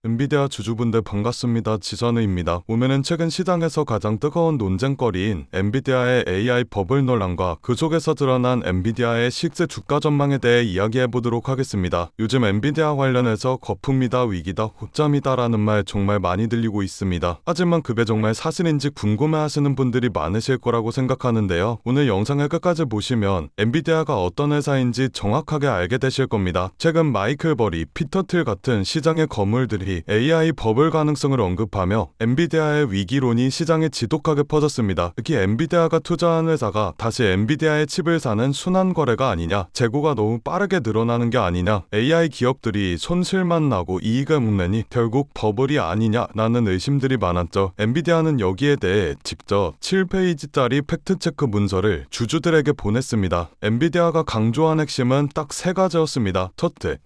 엔비디아 주주분들 반갑습니다. 지선우입니다. 오늘은 최근 시장에서 가장 뜨거운 논쟁거리인 엔비디아의 AI 버블 논란과 그 속에서 드러난 엔비디아의 실제 주가 전망에 대해 이야기해보도록 하겠습니다. 요즘 엔비디아 관련해서 거품이다, 위기다, 호점이다 라는 말 정말 많이 들리고 있습니다. 하지만 그게 정말 사실인지 궁금해하시는 분들이 많으실 거라고 생각하는데요. 오늘 영상을 끝까지 보시면 엔비디아가 어떤 회사인지 정확하게 알게 되실 겁니다. 최근 마이클 버리, 피터 틸 같은 시장의 거물들이 AI 버블 가능성을 언급하며 엔비디아의 위기론이 시장에 지독하게 퍼졌습니다. 특히 엔비디아가 투자한 회사가 다시 엔비디아의 칩을 사는 순환 거래가 아니냐, 재고가 너무 빠르게 늘어나는 게 아니냐, AI 기업들이 손실만 나고 이익을 못 내니 결국 버블이 아니냐라는 의심들이 많았죠. 엔비디아는 여기에 대해 직접 7페이지짜리 팩트체크 문서를 주주들에게 보냈습니다. 엔비디아가 강조한 핵심은 딱 세 가지였습니다. 첫째,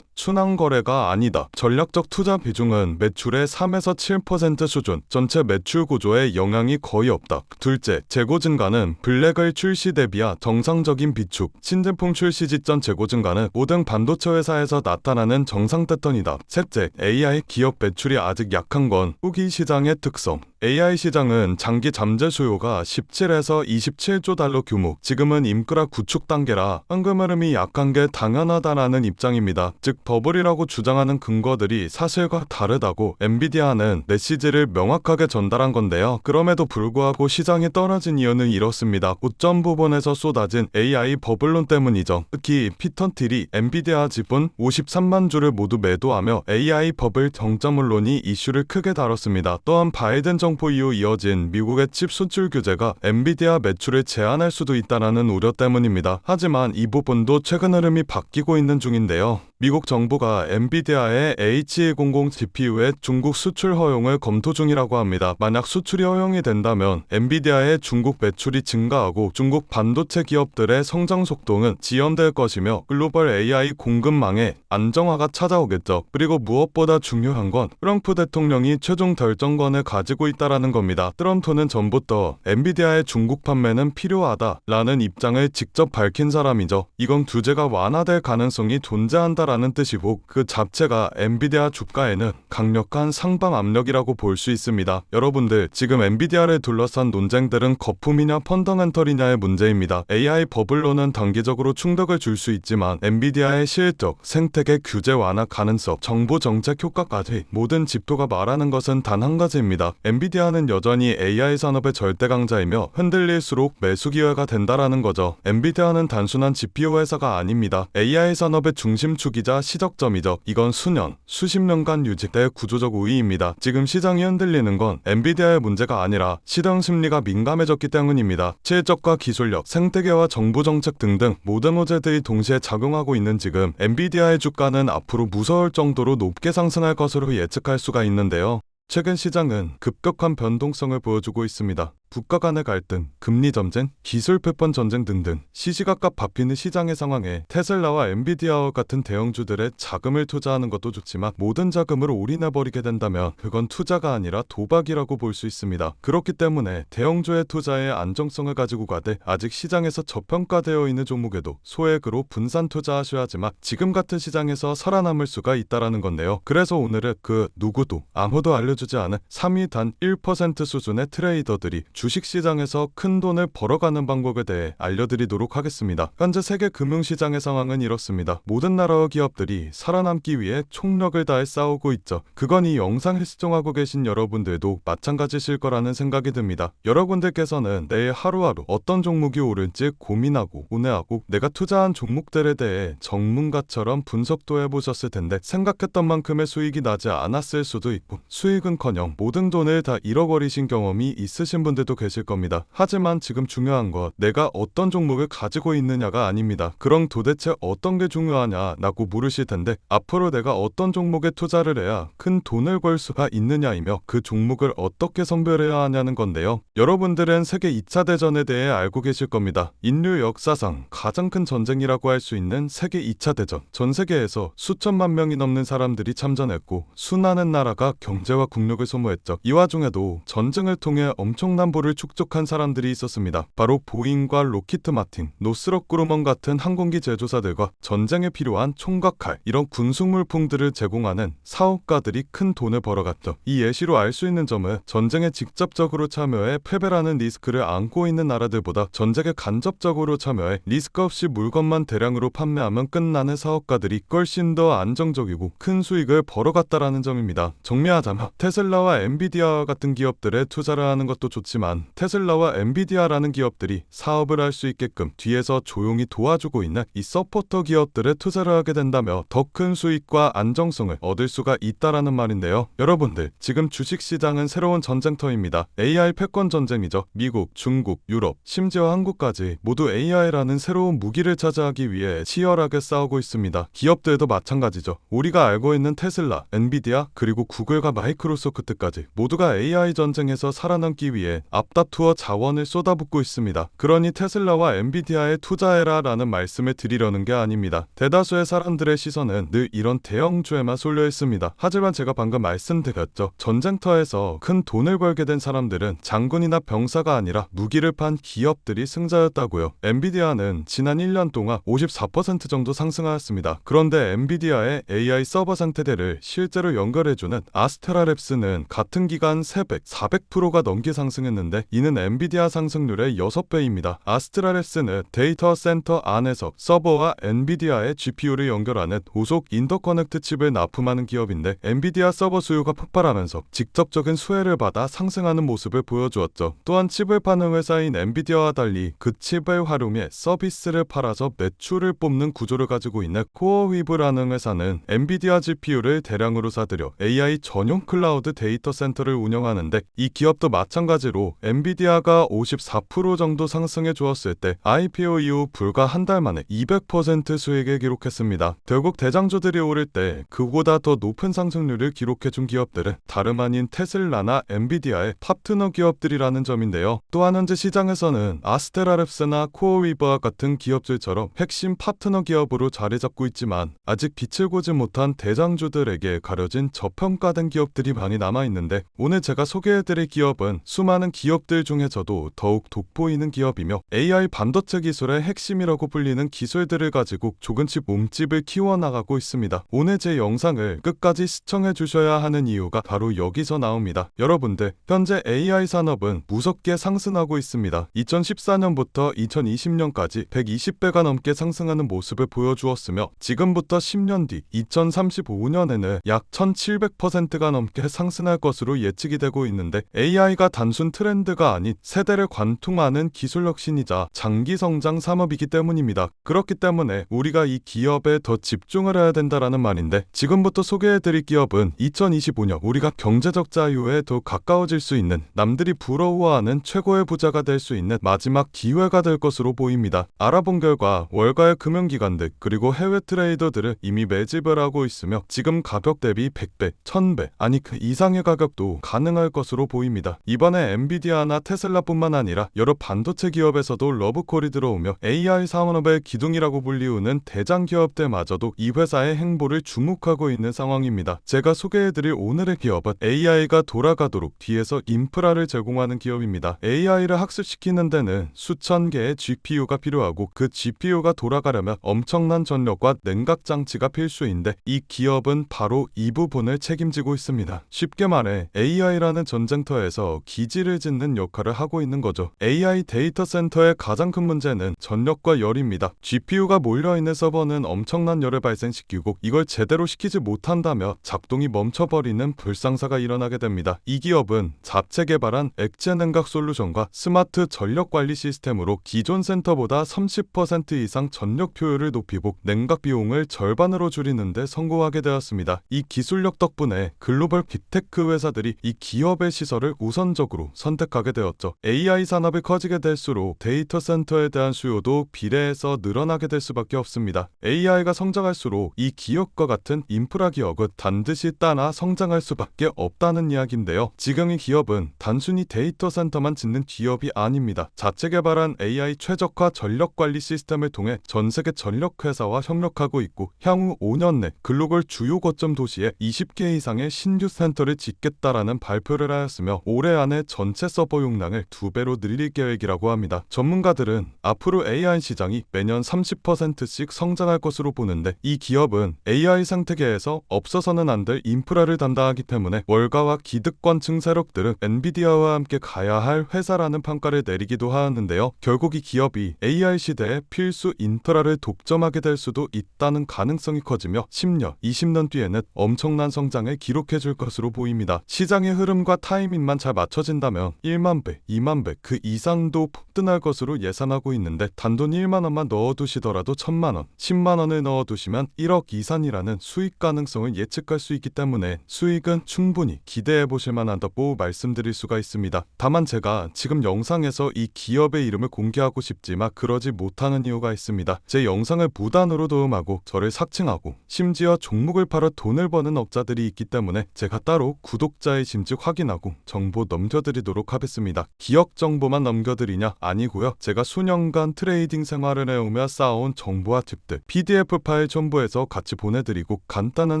순환 거래가 아니다. 전략적 투자 비중은 매출의 3에서 7% 수준, 전체 매출 구조에 영향이 거의 없다. 둘째, 재고 증가는 블랙을 출시 대비한 정상적인 비축, 신제품 출시 직전 재고 증가는 모든 반도체 회사에서 나타나는 정상 패턴이다. 셋째, AI 기업 매출이 아직 약한 건 후기 시장의 특성. AI 시장은 장기 잠재 수요가 17에서 27조 달러 규모, 지금은 인프라 구축 단계라 현금 흐름이 약한 게 당연하다라는 입장입니다. 즉 버블이라고 주장하는 근거들이 사실과 다르다고 엔비디아는 메시지를 명확하게 전달한 건데요. 그럼에도 불구하고 시장이 떨어진 이유는 이렇습니다. 고점 부분에서 쏟아진 AI 버블론 때문이죠. 특히 피터 틸이 엔비디아 지분 53만 주를 모두 매도하며 AI 버블 정점론이 이슈를 크게 다뤘습니다. 또한 바이든 정부 이후 이어진 미국의 칩 수출 규제가 엔비디아 매출을 제한할 수도 있다는 우려 때문입니다. 하지만 이 부분도 최근 흐름이 바뀌고 있는 중인데요. 미국 정부가 엔비디아의 H200 GPU의 중국 수출 허용을 검토 중이라고 합니다. 만약 수출이 허용이 된다면 엔비디아의 중국 매출이 증가하고 중국 반도체 기업들의 성장 속도는 지연될 것이며 글로벌 AI 공급망에 안정화가 찾아오겠죠. 그리고 무엇보다 중요한 건 트럼프 대통령이 최종 결정권을 가지고 있다는 겁니다. 트럼프는 전부터 엔비디아의 중국 판매는 필요하다라는 입장을 직접 밝힌 사람이죠. 이건 규제가 완화될 가능성이 존재한다 라는 뜻이고 그 자체가 엔비디아 주가에는 강력한 상방 압력이라고 볼 수 있습니다. 여러분들, 지금 엔비디아를 둘러싼 논쟁들은 거품이냐 펀더멘털이냐의 문제입니다. AI 버블로는 단기적으로 충격을 줄 수 있지만 엔비디아의 실적, 생태계 규제 완화 가능성, 정부 정책 효과까지 모든 지표가 말하는 것은 단 한 가지입니다. 엔비디아는 여전히 AI 산업의 절대 강자이며 흔들릴수록 매수 기회가 된다라는 거죠. 엔비디아는 단순한 GPU 회사가 아닙니다. AI 산업의 중심축이 시적점이죠. 이건 수년, 수십 년간 유지될 구조적 우위입니다. 지금 시장이 흔들리는 건 엔비디아의 문제가 아니라 시장 심리가 민감해졌기 때문입니다. 실적과 기술력, 생태계와 정부 정책 등등 모든 호재들이 동시에 작용하고 있는 지금 엔비디아의 주가는 앞으로 무서울 정도로 높게 상승할 것으로 예측할 수가 있는데요. 최근 시장은 급격한 변동성을 보여주고 있습니다. 국가 간의 갈등, 금리 전쟁, 기술 패권 전쟁 등등 시시각각 바뀌는 시장의 상황에 테슬라와 엔비디아와 같은 대형주들의 자금을 투자하는 것도 좋지만 모든 자금을 올인해버리게 된다면 그건 투자가 아니라 도박이라고 볼 수 있습니다. 그렇기 때문에 대형주의 투자의 안정성을 가지고 가되 아직 시장에서 저평가되어 있는 종목에도 소액으로 분산 투자하셔야지만 지금 같은 시장에서 살아남을 수가 있다라는 건데요. 그래서 오늘은 그 누구도 아무도 알려주지 않은 3위 단 1% 수준의 트레이더들이 주식시장에서 큰 돈을 벌어가는 방법에 대해 알려드리도록 하겠습니다. 현재 세계 금융시장의 상황은 이렇습니다. 모든 나라의 기업들이 살아남기 위해 총력을 다해 싸우고 있죠. 그건 이 영상을 시청하고 계신 여러분들도 마찬가지실 거라는 생각이 듭니다. 여러분들께서는 내일 하루하루 어떤 종목이 오를지 고민하고 고뇌하고 내가 투자한 종목들에 대해 전문가처럼 분석도 해보셨을 텐데 생각했던 만큼의 수익이 나지 않았을 수도 있고 수익은커녕 모든 돈을 다 잃어버리신 경험이 있으신 분들도 계실 겁니다. 하지만 지금 중요한 건 내가 어떤 종목을 가지고 있느냐가 아닙니다. 그럼 도대체 어떤 게 중요하냐라고 물으실 텐데 앞으로 내가 어떤 종목에 투자를 해야 큰 돈을 벌 수가 있느냐이며 그 종목을 어떻게 선별해야 하냐는 건데요. 여러분들은 세계 2차 대전에 대해 알고 계실 겁니다. 인류 역사상 가장 큰 전쟁이라고 할 수 있는 세계 2차 대전. 전 세계에서 수천만 명이 넘는 사람들이 참전했고 수많은 나라가 경제와 국력을 소모했죠. 이 와중에도 전쟁을 통해 엄청난 정보를 축적한 사람들이 있었습니다. 바로 보잉과 로키트 마틴, 노스럽 그루먼 같은 항공기 제조사들과 전쟁에 필요한 총과 칼, 이런 군수물품들을 제공하는 사업가들이 큰 돈을 벌어갔죠. 이 예시로 알 수 있는 점은 전쟁에 직접적으로 참여해 패배라는 리스크를 안고 있는 나라들보다 전쟁에 간접적으로 참여해 리스크 없이 물건만 대량으로 판매하면 끝나는 사업가들이 훨씬 더 안정적이고 큰 수익을 벌어갔다라는 점입니다. 정리하자면 테슬라와 엔비디아 같은 기업들에 투자를 하는 것도 좋지만 테슬라와 엔비디아라는 기업들이 사업을 할 수 있게끔 뒤에서 조용히 도와주고 있는 이 서포터 기업들에 투자를 하게 된다면 더 큰 수익과 안정성을 얻을 수가 있다라는 말인데요. 여러분들, 지금 주식시장은 새로운 전쟁터입니다. AI 패권 전쟁이죠. 미국, 중국, 유럽, 심지어 한국까지 모두 AI라는 새로운 무기를 차지하기 위해 치열하게 싸우고 있습니다. 기업들도 마찬가지죠. 우리가 알고 있는 테슬라, 엔비디아, 그리고 구글과 마이크로소프트까지 모두가 AI 전쟁에서 살아남기 위해 앞다투어 자원을 쏟아붓고 있습니다. 그러니 테슬라와 엔비디아에 투자해라 라는 말씀을 드리려는 게 아닙니다. 대다수의 사람들의 시선은 늘 이런 대형주에만 쏠려 있습니다. 하지만 제가 방금 말씀드렸죠. 전쟁터에서 큰 돈을 벌게 된 사람들은 장군이나 병사가 아니라 무기를 판 기업들이 승자였다고요. 엔비디아는 지난 1년 동안 54% 정도 상승하였습니다. 그런데 엔비디아의 AI 서버 상태대를 실제로 연결해주는 아스테라랩스는 같은 기간 300, 400%가 넘게 상승했는데 이는 엔비디아 상승률의 6배입니다. 아스테라랩스는 데이터 센터 안에서 서버와 엔비디아의 GPU를 연결하는 고속 인터커넥트 칩을 납품하는 기업인데 엔비디아 서버 수요가 폭발하면서 직접적인 수혜를 받아 상승하는 모습을 보여주었죠. 또한 칩을 파는 회사인 엔비디아와 달리 그 칩을 활용해 서비스를 팔아서 매출을 뽑는 구조를 가지고 있는 코어위브라는 회사는 엔비디아 GPU를 대량으로 사들여 AI 전용 클라우드 데이터 센터를 운영하는데 이 기업도 마찬가지로 엔비디아가 54% 정도 상승해 주었을 때 IPO 이후 불과 한 달 만에 200% 수익을 기록했습니다. 결국 대장주들이 오를 때 그보다 더 높은 상승률을 기록해준 기업들은 다름 아닌 테슬라나 엔비디아의 파트너 기업들이라는 점인데요. 또한 현재 시장에서는 아스테라랩스나 코어위버와 같은 기업들처럼 핵심 파트너 기업으로 자리 잡고 있지만 아직 빛을 보지 못한 대장주들에게 가려진 저평가된 기업들이 많이 남아있는데 오늘 제가 소개해드릴 기업은 수많은 기업들 중에서도 더욱 돋보이는 기업이며 AI 반도체 기술의 핵심이라고 불리는 기술들을 가지고 조금씩 몸집을 키워나가고 있습니다. 오늘 제 영상을 끝까지 시청해 주셔야 하는 이유가 바로 여기서 나옵니다. 여러분들, 현재 AI 산업은 무섭게 상승하고 있습니다. 2014년부터 2020년까지 120배가 넘게 상승하는 모습을 보여주었으며 지금부터 10년 뒤 2035년에는 약 1700%가 넘게 상승할 것으로 예측이 되고 있는데 AI가 단순 트렌드가 아닌 세대를 관통하는 기술 혁신이자 장기 성장 산업이기 때문입니다. 그렇기 때문에 우리가 이 기업에 더 집중을 해야 된다라는 말인데 지금부터 소개해드릴 기업은 2025년 우리가 경제적 자유에 더 가까워질 수 있는 남들이 부러워하는 최고의 부자가 될 수 있는 마지막 기회가 될 것으로 보입니다. 알아본 결과 월가의 금융기관들 그리고 해외 트레이더들은 이미 매집을 하고 있으며 지금 가격 대비 100배, 1000배 아니 그 이상의 가격도 가능할 것으로 보입니다. 이번에 엔비디아나 테슬라뿐만 아니라 여러 반도체 기업에서도 러브콜이 들어오며 AI 산업의 기둥이라고 불리우는 대장 기업들마저도 이 회사의 행보를 주목하고 있는 상황입니다. 제가 소개해드릴 오늘의 기업은 AI가 돌아가도록 뒤에서 인프라를 제공하는 기업입니다. AI를 학습시키는 데는 수천 개의 GPU가 필요하고 그 GPU가 돌아가려면 엄청난 전력과 냉각 장치가 필수인데 이 기업은 바로 이 부분을 책임지고 있습니다. 쉽게 말해 AI라는 전쟁터에서 기지를 짓는 역할을 하고 있는 거죠. AI 데이터 센터의 가장 큰 문제는 전력과 열입니다. GPU가 몰려있는 서버는 엄청난 열을 발생시키고 이걸 제대로 시키지 못한다며 작동이 멈춰버리는 불상사가 일어나게 됩니다. 이 기업은 자체 개발한 액체 냉각 솔루션과 스마트 전력 관리 시스템으로 기존 센터보다 30% 이상 전력 효율을 높이고 냉각 비용을 절반으로 줄이는 데 성공하게 되었습니다. 이 기술력 덕분에 글로벌 빅테크 회사들이 이 기업의 시설을 우선적으로 선택하게 되었죠. AI 산업이 커지게 될수록 데이터 센터에 대한 수요도 비례해서 늘어나게 될 수밖에 없습니다. AI가 성장할수록 이 기업과 같은 인프라 기업은 반드시 따라 성장할 수밖에 없다는 이야기인데요. 지금 이 기업은 단순히 데이터 센터만 짓는 기업이 아닙니다. 자체 개발한 AI 최적화 전력 관리 시스템을 통해 전 세계 전력 회사와 협력하고 있고 향후 5년 내 글로벌 주요 거점 도시에 20개 이상의 신규 센터를 짓겠다라는 발표를 하였으며 올해 안에 전체 전체 서버 용량을 2배로 늘릴 계획이라고 합니다. 전문가들은 앞으로 AI 시장이 매년 30%씩 성장할 것으로 보는데, 이 기업은 AI 생태계에서 없어서는 안 될 인프라를 담당하기 때문에 월가와 기득권층 세력들은 엔비디아와 함께 가야 할 회사라는 평가를 내리기도 하는데요. 결국 이 기업이 AI 시대에 필수 인프라를 독점하게 될 수도 있다는 가능성이 커지며 10년, 20년 뒤에는 엄청난 성장을 기록해 줄 것으로 보입니다. 시장의 흐름과 타이밍만 잘 맞춰진다면 1만 배, 2만 배 그 이상도 폭등할 것으로 예상하고 있는데, 단돈 1만 원만 넣어두시더라도 1,000만 원, 10만 원을 넣어두시면 1억 이상이라는 수익 가능성을 예측할 수 있기 때문에 수익은 충분히 기대해 보실 만하다고 말씀드릴 수가 있습니다. 다만 제가 지금 영상에서 이 기업의 이름을 공개하고 싶지만 그러지 못하는 이유가 있습니다. 제 영상을 무단으로 도움하고 저를 삭칭하고 심지어 종목을 팔아 돈을 버는 업자들이 있기 때문에 제가 따로 구독자의 심지 확인하고 정보 넘겨드리도록 하겠습니다. 기업 정보만 넘겨드리냐? 아니고요. 제가 수년간 트레이딩 생활을 해오며 쌓아온 정보와 팁들 PDF 파일 첨부해서 같이 보내드리고 간단한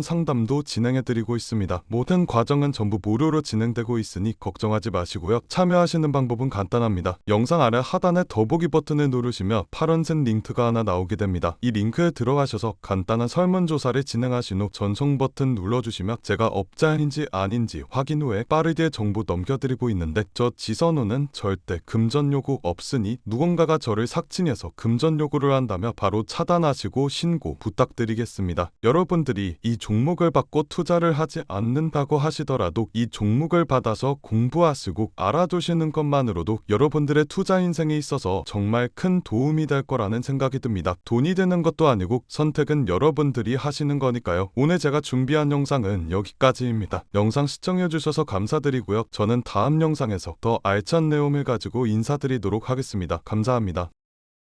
상담도 진행해드리고 있습니다. 모든 과정은 전부 무료로 진행되고 있으니 걱정하지 마시고요. 참여하시는 방법은 간단합니다. 영상 아래 하단에 더보기 버튼을 누르시면 파란색 링크가 하나 나오게 됩니다. 이 링크에 들어가셔서 간단한 설문조사를 진행하신 후 전송 버튼 눌러주시면 제가 업자인지 아닌지 확인 후에 빠르게 정보 넘겨드리고 있는데, 저 지선우는 절대 금전 요구 없으니 누군가가 저를 삭칭해서 금전 요구를 한다며 바로 차단하시고 신고 부탁드리겠습니다. 여러분들이 이 종목을 받고 투자를 하지 않는다고 하시더라도 이 종목을 받아서 공부하시고 알아두시는 것만으로도 여러분들의 투자 인생에 있어서 정말 큰 도움이 될 거라는 생각이 듭니다. 돈이 되는 것도 아니고 선택은 여러분들이 하시는 거니까요. 오늘 제가 준비한 영상은 여기까지입니다. 영상 시청해주셔서 감사드리고요. 저는 다음 영상에서 더 알찬 내용을 가지고 인사드리도록 하겠습니다. 감사합니다.